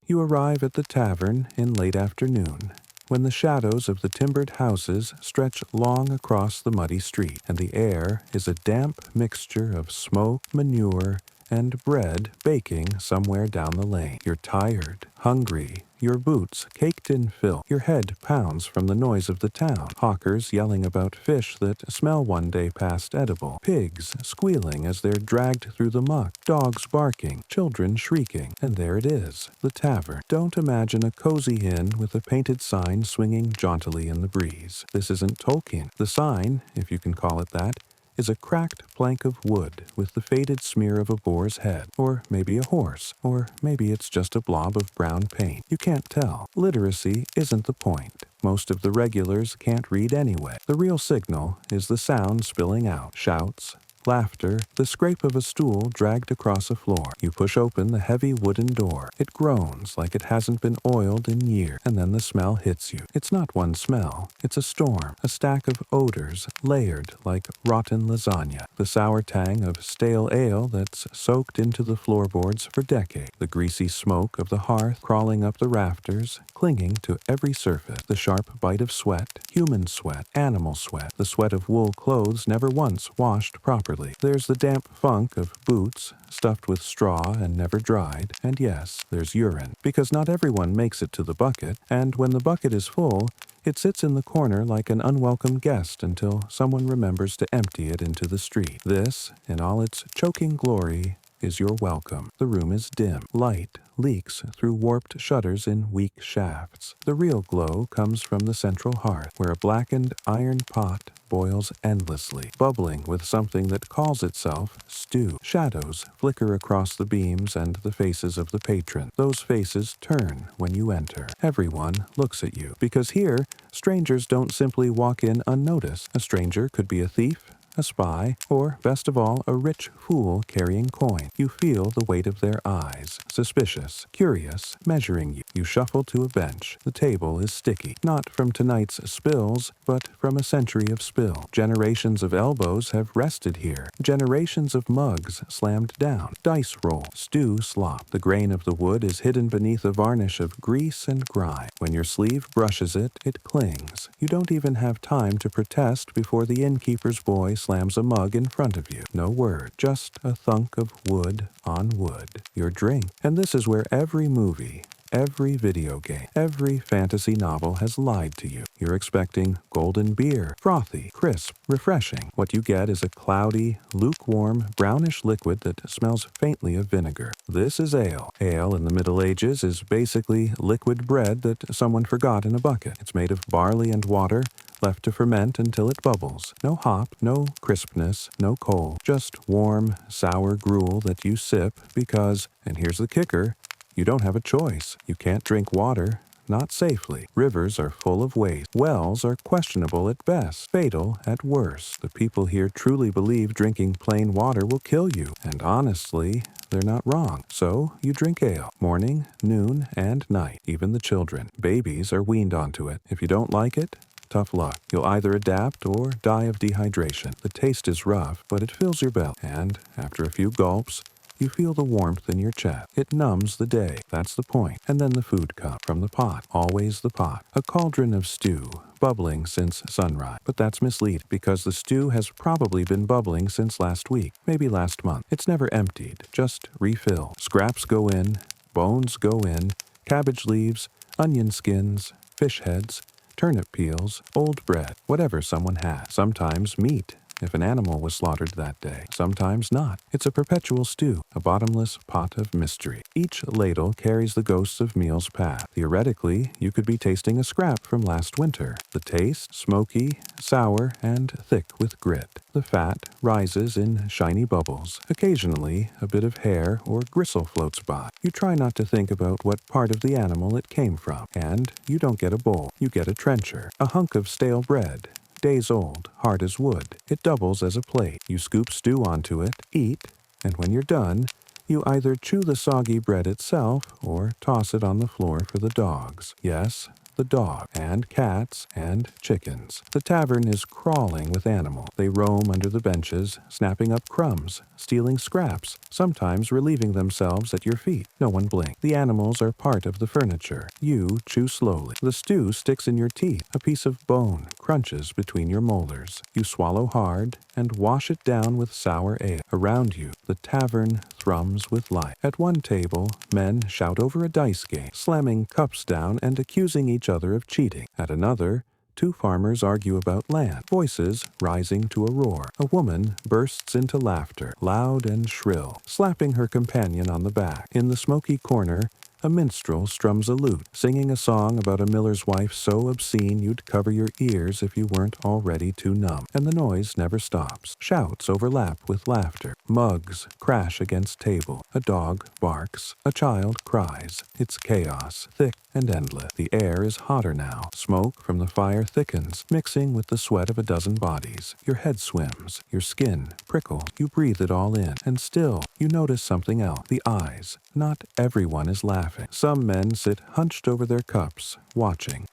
You arrive at the tavern in late afternoon, when the shadows of the timbered houses stretch long across the muddy street, and the air is a damp mixture of smoke, manure, and bread baking somewhere down the lane. You're tired, hungry, your boots caked in filth. Your head pounds from the noise of the town. Hawkers yelling about fish that smell one day past edible. Pigs squealing as they're dragged through the muck. Dogs barking, children shrieking. And there it is, the tavern. Don't imagine a cozy inn with a painted sign swinging jauntily in the breeze. This isn't Tolkien. The sign, if you can call it that, is a cracked plank of wood with the faded smear of a boar's head, or maybe a horse, or maybe it's just a blob of brown paint. You can't tell. Literacy isn't the point. Most of the regulars can't read anyway. The real signal is the sound spilling out. Shouts, laughter, the scrape of a stool dragged across a floor. You push open the heavy wooden door. It groans like it hasn't been oiled in years, and then the smell hits you. It's not one smell. It's a storm, a stack of odors layered like rotten lasagna. The sour tang of stale ale that's soaked into the floorboards for decades. The greasy smoke of the hearth crawling up the rafters, clinging to every surface. The sharp bite of sweat, human sweat, animal sweat, the sweat of wool clothes never once washed properly. There's the damp funk of boots stuffed with straw and never dried, and yes, there's urine, because not everyone makes it to the bucket, and when the bucket is full, it sits in the corner like an unwelcome guest until someone remembers to empty it into the street. This, in all its choking glory, is your welcome. The room is dim. Light leaks through warped shutters in weak shafts. The real glow comes from the central hearth, where a blackened iron pot boils endlessly, bubbling with something that calls itself stew. Shadows flicker across the beams and the faces of the patrons. Those faces turn when you enter. Everyone looks at you, because here, strangers don't simply walk in unnoticed. A stranger could be a thief, a spy, or, best of all, a rich fool carrying coin. You feel the weight of their eyes, suspicious, curious, measuring you. You shuffle to a bench. The table is sticky, not from tonight's spills, but from a century of spill. Generations of elbows have rested here. Generations of mugs slammed down. Dice roll, stew slop. The grain of the wood is hidden beneath a varnish of grease and grime. When your sleeve brushes it, it clings. You don't even have time to protest before the innkeeper's boy slams a mug in front of you. No word, just a thunk of wood on wood. Your drink. And this is where every movie, every video game, every fantasy novel has lied to you. You're expecting golden beer, frothy, crisp, refreshing. What you get is a cloudy, lukewarm, brownish liquid that smells faintly of vinegar. This is ale. Ale in the Middle Ages is basically liquid bread that someone forgot in a bucket. It's made of barley and water, left to ferment until it bubbles. No hop, no crispness, no coal. Just warm, sour gruel that you sip because, and here's the kicker, you don't have a choice. You can't drink water, not safely. Rivers are full of waste. Wells are questionable at best, fatal at worst. The people here truly believe drinking plain water will kill you, and honestly, they're not wrong. So you drink ale, morning, noon, and night. Even the children. Babies are weaned onto it. If you don't like it, tough luck. You'll either adapt or die of dehydration. The taste is rough, but it fills your belly, and after a few gulps, you feel the warmth in your chest. It numbs the day. That's the point. And then the food comes from the pot. Always the pot. A cauldron of stew, bubbling since sunrise. But that's misleading, because the stew has probably been bubbling since last week, maybe last month. It's never emptied, just refilled. Scraps go in, bones go in, cabbage leaves, onion skins, fish heads, turnip peels, old bread, whatever someone has. Sometimes meat, if an animal was slaughtered that day. Sometimes not. It's a perpetual stew, a bottomless pot of mystery. Each ladle carries the ghosts of meals past. Theoretically, you could be tasting a scrap from last winter. The taste, smoky, sour, and thick with grit. The fat rises in shiny bubbles. Occasionally, a bit of hair or gristle floats by. You try not to think about what part of the animal it came from. And you don't get a bowl. You get a trencher, a hunk of stale bread. Days old, hard as wood. It doubles as a plate. You scoop stew onto it, eat, and when you're done, you either chew the soggy bread itself or toss it on the floor for the dogs. Yes, the dog, and cats and chickens. The tavern is crawling with animals. They roam under the benches, snapping up crumbs, stealing scraps, sometimes relieving themselves at your feet. No one blinks. The animals are part of the furniture. You chew slowly. The stew sticks in your teeth. A piece of bone crunches between your molars. You swallow hard and wash it down with sour ale. Around you, the tavern thrums with life. At one table, men shout over a dice game, slamming cups down and accusing each other of cheating. At another, two farmers argue about land, voices rising to a roar. A woman bursts into laughter, loud and shrill, slapping her companion on the back. In the smoky corner, a minstrel strums a lute, singing a song about a miller's wife so obscene you'd cover your ears if you weren't already too numb. And the noise never stops. Shouts overlap with laughter. Mugs crash against table. A dog barks. A child cries. It's chaos, thick and endless. The air is hotter now. Smoke from the fire thickens, mixing with the sweat of a dozen bodies. Your head swims. Your skin prickles. You breathe it all in. And still, you notice something else. The eyes. Not everyone is laughing. Some men sit hunched over their cups, watching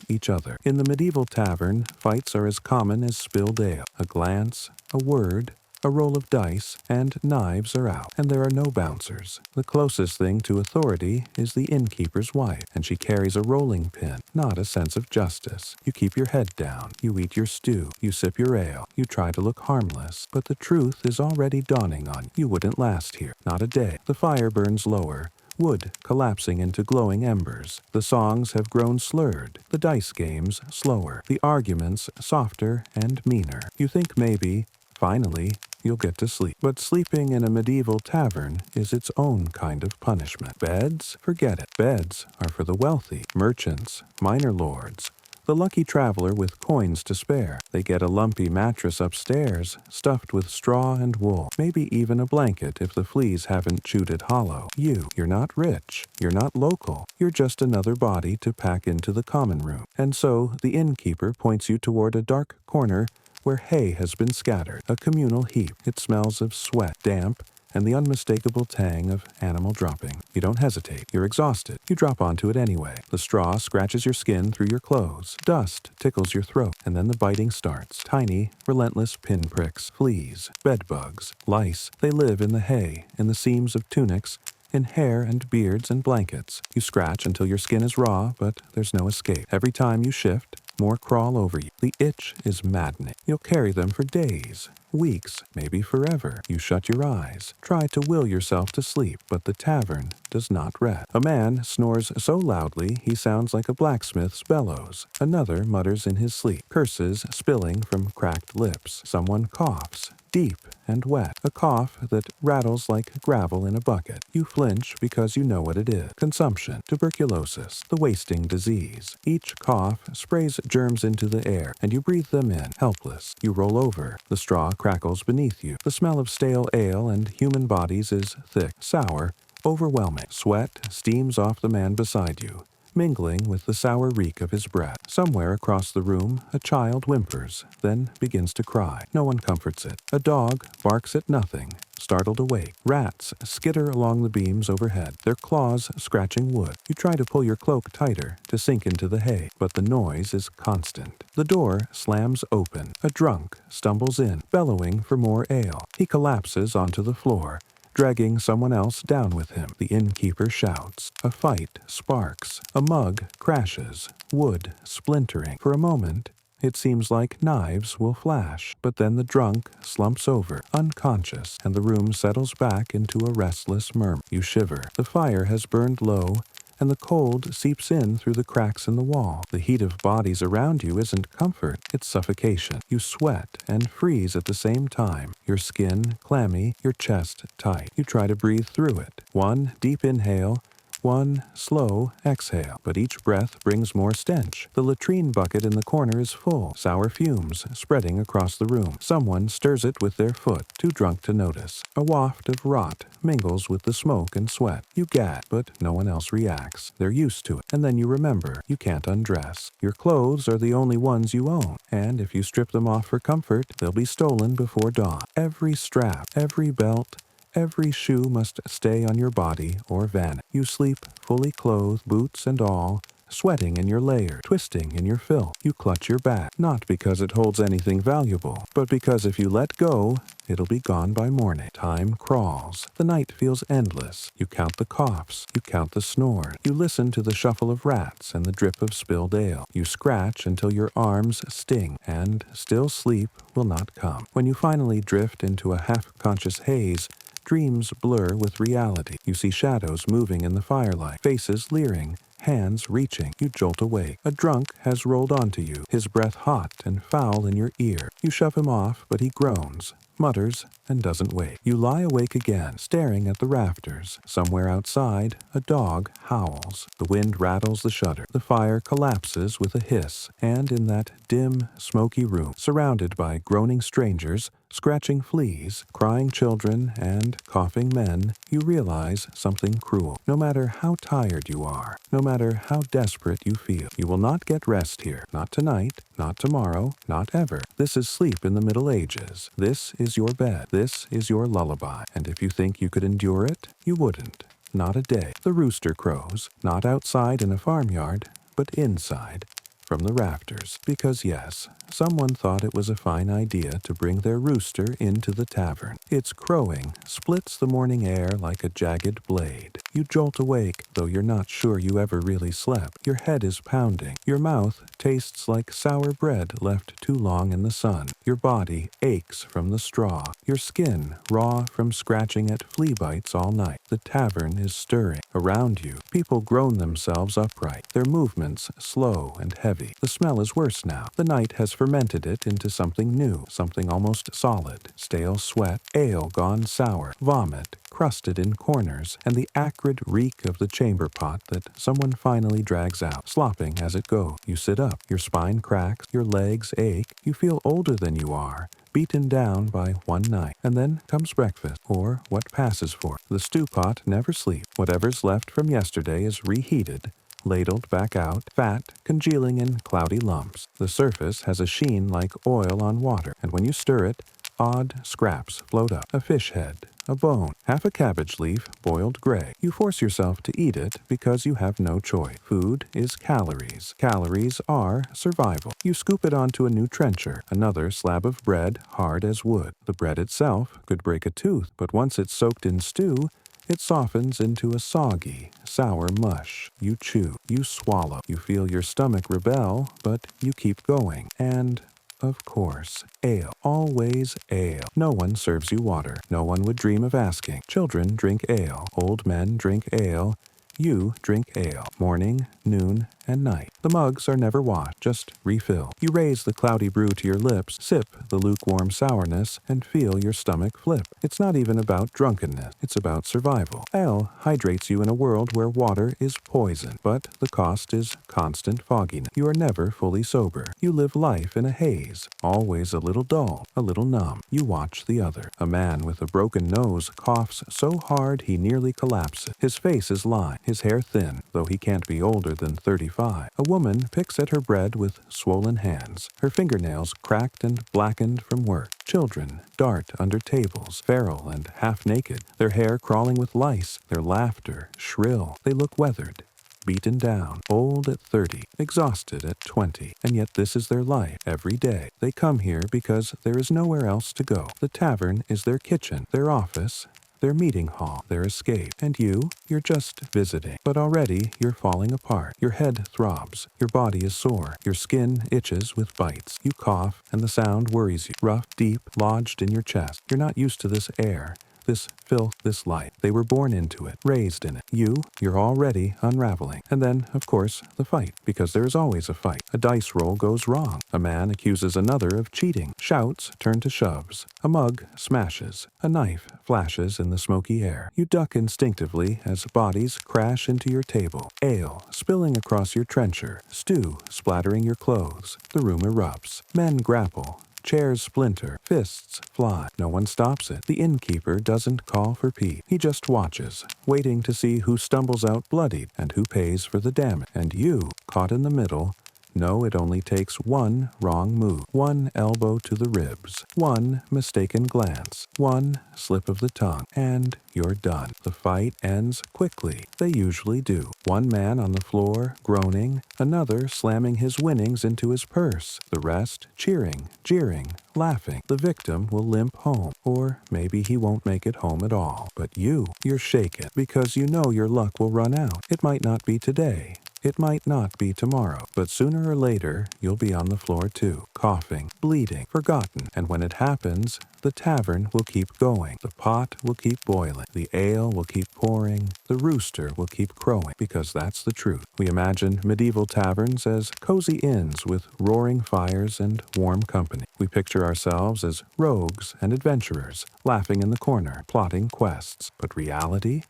each other. In the medieval tavern, fights are as common as spilled ale. A glance, a word, a roll of dice, and knives are out. And there are no bouncers. The closest thing to authority is the innkeeper's wife, and she carries a rolling pin, not a sense of justice. You keep your head down. You eat your stew. You sip your ale. You try to look harmless. But the truth is already dawning on you. You wouldn't last here. Not a day. The fire burns lower, wood collapsing into glowing embers. The songs have grown slurred, the dice games slower, the arguments softer and meaner. You think maybe, finally, you'll get to sleep. But sleeping in a medieval tavern is its own kind of punishment. Beds? Forget it. Beds are for the wealthy, merchants, minor lords, the lucky traveler with coins to spare. They get a lumpy mattress upstairs, stuffed with straw and wool, maybe even a blanket if the fleas haven't chewed it hollow. You're not rich, you're not local, you're just another body to pack into the common room. And so the innkeeper points you toward a dark corner where hay has been scattered, a communal heap. It smells of sweat, damp, and the unmistakable tang of animal dropping. You don't hesitate. You're exhausted. You drop onto it anyway. The straw scratches your skin through your clothes. Dust tickles your throat, and then the biting starts. Tiny, relentless pinpricks, fleas, bedbugs, lice. They live in the hay, in the seams of tunics, in hair and beards and blankets. You scratch until your skin is raw, but there's no escape. Every time you shift, more crawl over you. The itch is maddening. You'll carry them for days, weeks, maybe forever. You shut your eyes, try to will yourself to sleep, but the tavern does not rest. A man snores so loudly he sounds like a blacksmith's bellows. Another mutters in his sleep, curses spilling from cracked lips. Someone coughs, deep and wet, a cough that rattles like gravel in a bucket. You flinch because you know what it is. Consumption, tuberculosis, the wasting disease. Each cough sprays germs into the air, and you breathe them in, helpless. You roll over. The straw crackles beneath you. The smell of stale ale and human bodies is thick, sour, overwhelming. Sweat steams off the man beside you, mingling with the sour reek of his breath. Somewhere across the room, a child whimpers, then begins to cry. No one comforts it. A dog barks at nothing, startled awake. Rats skitter along the beams overhead, their claws scratching wood. You try to pull your cloak tighter to sink into the hay, but the noise is constant. The door slams open. A drunk stumbles in, bellowing for more ale. He collapses onto the floor, dragging someone else down with him. The innkeeper shouts. A fight sparks. A mug crashes, wood splintering. For a moment, it seems like knives will flash, but then the drunk slumps over, unconscious, and the room settles back into a restless murmur. You shiver. The fire has burned low, and the cold seeps in through the cracks in the wall. The heat of bodies around you isn't comfort, it's suffocation. You sweat and freeze at the same time, your skin clammy, your chest tight. You try to breathe through it. One deep inhale, one slow exhale, but each breath brings more stench. The latrine bucket in the corner is full, sour fumes spreading across the room. Someone stirs it with their foot, too drunk to notice. A waft of rot mingles with the smoke and sweat. You gag, but no one else reacts. They're used to it. And then you remember, you can't undress. Your clothes are the only ones you own, and if you strip them off for comfort, they'll be stolen before dawn. Every strap, every belt, every shoe must stay on your body or vanish. You sleep fully clothed, boots and all, sweating in your layer, twisting in your filth. You clutch your bag, not because it holds anything valuable, but because if you let go, it'll be gone by morning. Time crawls. The night feels endless. You count the coughs. You count the snores. You listen to the shuffle of rats and the drip of spilled ale. You scratch until your arms sting, and still sleep will not come. When you finally drift into a half-conscious haze, dreams blur with reality. You see shadows moving in the firelight, faces leering, hands reaching. You jolt awake. A drunk has rolled onto you, his breath hot and foul in your ear. You shove him off, but he groans, mutters, and doesn't wake. You lie awake again, staring at the rafters. Somewhere outside, a dog howls. The wind rattles the shutter. The fire collapses with a hiss, and in that dim, smoky room, surrounded by groaning strangers, scratching fleas, crying children, and coughing men, you realize something cruel. No matter how tired you are, no matter how desperate you feel, you will not get rest here. Not tonight, not tomorrow, not ever. This is sleep in the Middle Ages. This is your bed. This is your lullaby. And if you think you could endure it, you wouldn't. Not a day. The rooster crows, not outside in a farmyard, but inside, from the rafters. Because yes, someone thought it was a fine idea to bring their rooster into the tavern. Its crowing splits the morning air like a jagged blade. You jolt awake, though you're not sure you ever really slept. Your head is pounding. Your mouth tastes like sour bread left too long in the sun. Your body aches from the straw. Your skin raw from scratching at flea bites all night. The tavern is stirring. Around you, people groan themselves upright, their movements slow and heavy. The smell is worse now. The night has fermented it into something new, something almost solid. Stale sweat, ale gone sour, vomit crusted in corners, and the acrid reek of the chamber pot that someone finally drags out, slopping as it goes. You sit up, your spine cracks, your legs ache, you feel older than you are, beaten down by one night. And then comes breakfast, or what passes for it. The stew pot never sleeps. Whatever's left from yesterday is reheated, ladled back out, fat congealing in cloudy lumps. The surface has a sheen like oil on water, and when you stir it, odd scraps float up. A fish head, a bone, half a cabbage leaf boiled gray. You force yourself to eat it because you have no choice. Food is calories. Calories are survival. You scoop it onto a new trencher, another slab of bread hard as wood. The bread itself could break a tooth, but once it's soaked in stew, it softens into a soggy, sour mush. You chew, you swallow, you feel your stomach rebel, but you keep going. And of course, ale. Always ale. No one serves you water. No one would dream of asking. Children drink ale. Old men drink ale. You drink ale. Morning, noon, and night. The mugs are never washed, just refill. You raise the cloudy brew to your lips, sip the lukewarm sourness, and feel your stomach flip. It's not even about drunkenness. It's about survival. Ale hydrates you in a world where water is poison, but the cost is constant fogginess. You are never fully sober. You live life in a haze, always a little dull, a little numb. You watch the other. A man with a broken nose coughs so hard he nearly collapses. His face is lined, his hair thin, though he can't be older than 35. A woman picks at her bread with swollen hands, her fingernails cracked and blackened from work. Children dart under tables, feral and half-naked, their hair crawling with lice, their laughter shrill. They look weathered, beaten down, old at 30, exhausted at 20, and yet this is their life every day. They come here because there is nowhere else to go. The tavern is their kitchen, their office, their meeting hall, their escape. And you're just visiting. But already you're falling apart. Your head throbs. Your body is sore. Your skin itches with bites. You cough, and the sound worries you. Rough, deep, lodged in your chest. You're not used to this air, this filth, this light. They were born into it, raised in it. You're already unraveling. And then, of course, the fight, because there is always a fight. A dice roll goes wrong. A man accuses another of cheating. Shouts turn to shoves. A mug smashes. A knife flashes in the smoky air. You duck instinctively as bodies crash into your table. Ale spilling across your trencher. Stew splattering your clothes. The room erupts. Men grapple. Chairs splinter, fists fly. No one stops it. The innkeeper doesn't call for peace. He just watches, waiting to see who stumbles out bloodied and who pays for the damage. And you, caught in the middle, Know it only takes one wrong move, one elbow to the ribs, one mistaken glance, one slip of the tongue, and you're done. The fight ends quickly. They usually do. One man on the floor, groaning, another slamming his winnings into his purse, the rest cheering, jeering, laughing. The victim will limp home, or maybe he won't make it home at all. But you're shaken, because you know your luck will run out. It might not be today. It might not be tomorrow, but sooner or later, you'll be on the floor too, coughing, bleeding, forgotten. And when it happens, the tavern will keep going. The pot will keep boiling. The ale will keep pouring. The rooster will keep crowing, because that's the truth. We imagine medieval taverns as cozy inns with roaring fires and warm company. We picture ourselves as rogues and adventurers, laughing in the corner, plotting quests. But reality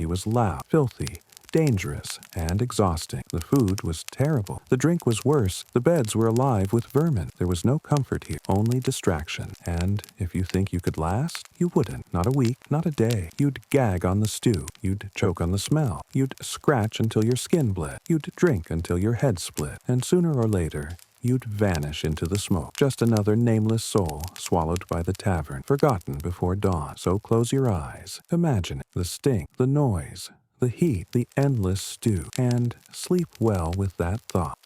was loud, filthy, dangerous, and exhausting. The food was terrible. The drink was worse. The beds were alive with vermin. There was no comfort here, only distraction. And if you think you could last, you wouldn't. Not a week, not a day. You'd gag on the stew. You'd choke on the smell. You'd scratch until your skin bled. You'd drink until your head split. And sooner or later, you'd vanish into the smoke. Just another nameless soul swallowed by the tavern, forgotten before dawn. So close your eyes. Imagine it. The stink, the noise, the heat, the endless stew, and sleep well with that thought.